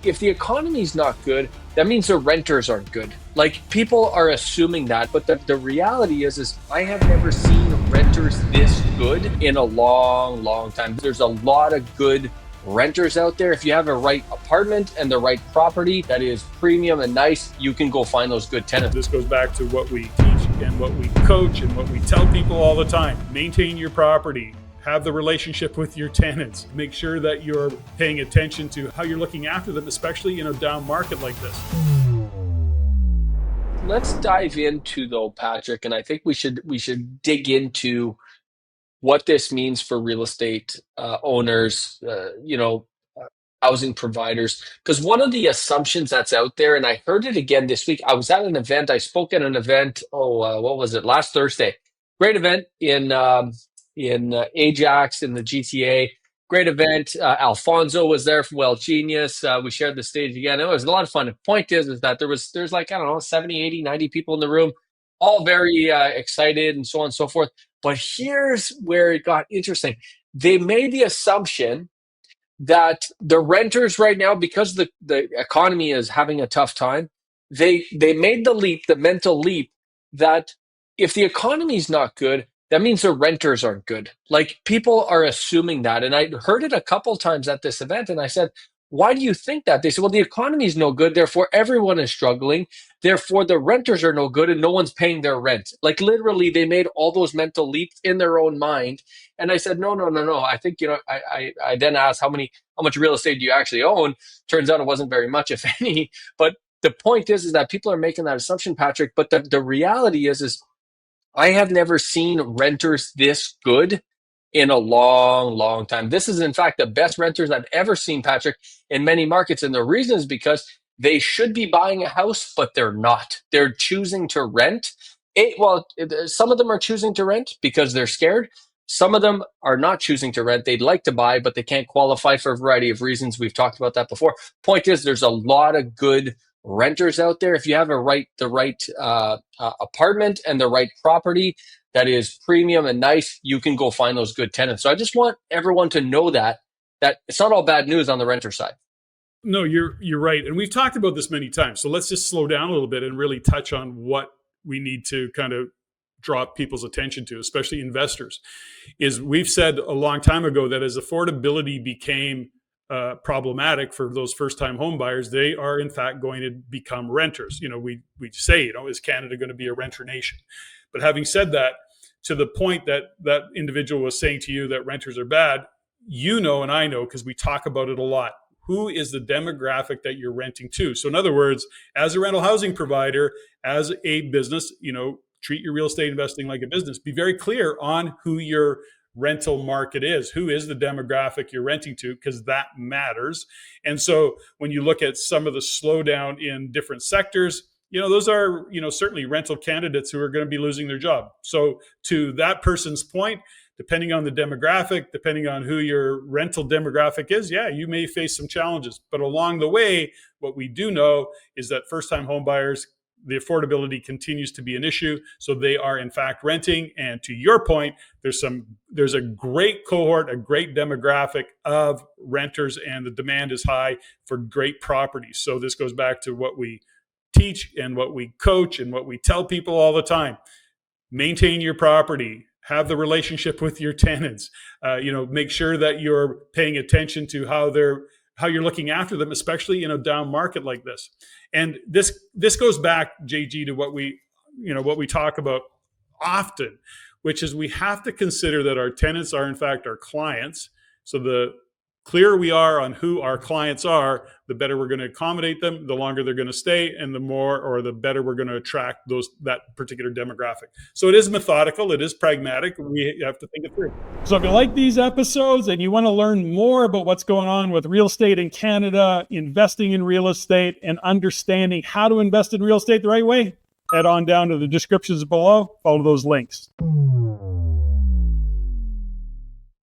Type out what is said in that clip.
if the economy's not good, that means the renters aren't good. Like people are assuming that, but the reality is I have never seen renters this good in a long, long time. There's a lot of good renters out there. If you have a right apartment and the right property that is premium and nice, you can go find those good tenants. This goes back to what we teach and what we coach and what we tell people all the time. Maintain your property. Have the relationship with your tenants. Make sure that you're paying attention to how you're looking after them, especially in a down market like this. Let's dive into though, Patrick, and I think we should dig into what this means for real estate owners, housing providers. Because one of the assumptions that's out there, and I heard it again this week. I was at an event. I spoke at an event. What was it? Last Thursday. Great event in Ajax in the GTA. Great event. Alfonso was there from Well Genius. We shared the stage again. It was a lot of fun. The point is that there's like, I don't know, 70, 80, 90 people in the room, all very excited and so on and so forth. But here's where it got interesting. They made the assumption that the renters right now, because the economy is having a tough time, they made the mental leap that if the economy is not good, that means the renters aren't good. Like people are assuming that. And I heard it a couple times at this event, and I said, why do you think that? They said, well, the economy is no good, therefore everyone is struggling. Therefore, the renters are no good and no one's paying their rent. Like literally, they made all those mental leaps in their own mind. And I said, no, no, no, no. I think, I then asked how much real estate do you actually own? Turns out it wasn't very much, if any. But the point is that people are making that assumption, Patrick. But the reality is I have never seen renters this good in a long, long time. This is, in fact, the best renters I've ever seen, Patrick, in many markets. And the reason is because they should be buying a house, but they're not. They're choosing to rent. Some of them are choosing to rent because they're scared. Some of them are not choosing to rent. They'd like to buy, but they can't qualify for a variety of reasons. We've talked about that before. Point is, there's a lot of good renters out there. If you have the right apartment and the right property that is premium and nice, you can go find those good tenants. So I just want everyone to know that it's not all bad news on the renter side. No, you're right. And we've talked about this many times. So let's just slow down a little bit and really touch on what we need to kind of draw people's attention to, especially investors. Is we've said a long time ago that as affordability became problematic for those first-time home buyers, they are in fact going to become renters. We say, is Canada going to be a renter nation? But having said that, to the point that individual was saying to you that renters are bad, and I know, because we talk about it a lot, who is the demographic that you're renting to? So in other words, as a rental housing provider, as a business, treat your real estate investing like a business. Be very clear on who your rental market is, who is the demographic you're renting to, because that matters. And so when you look at some of the slowdown in different sectors, those are, certainly rental candidates who are going to be losing their job. So to that person's point, depending on the demographic, depending on who your rental demographic is, you may face some challenges. But along the way, what we do know is that first-time home buyers, the affordability continues to be an issue. So they are in fact renting. And to your point, there's a great cohort, a great demographic of renters, and the demand is high for great properties. So this goes back to what we teach and what we coach and what we tell people all the time. Maintain your property. Have the relationship with your tenants. Make sure that you're paying attention to how you're looking after them, especially in a down market like this. And this goes back, JG, to what we talk about often, which is we have to consider that our tenants are in fact our clients. So the clearer we are on who our clients are, the better we're going to accommodate them, the longer they're going to stay, and the better we're going to attract that particular demographic. So it is methodical, it is pragmatic. We have to think it through. So if you like these episodes and you want to learn more about what's going on with real estate in Canada, investing in real estate, and understanding how to invest in real estate the right way, head on down to the descriptions below, follow those links.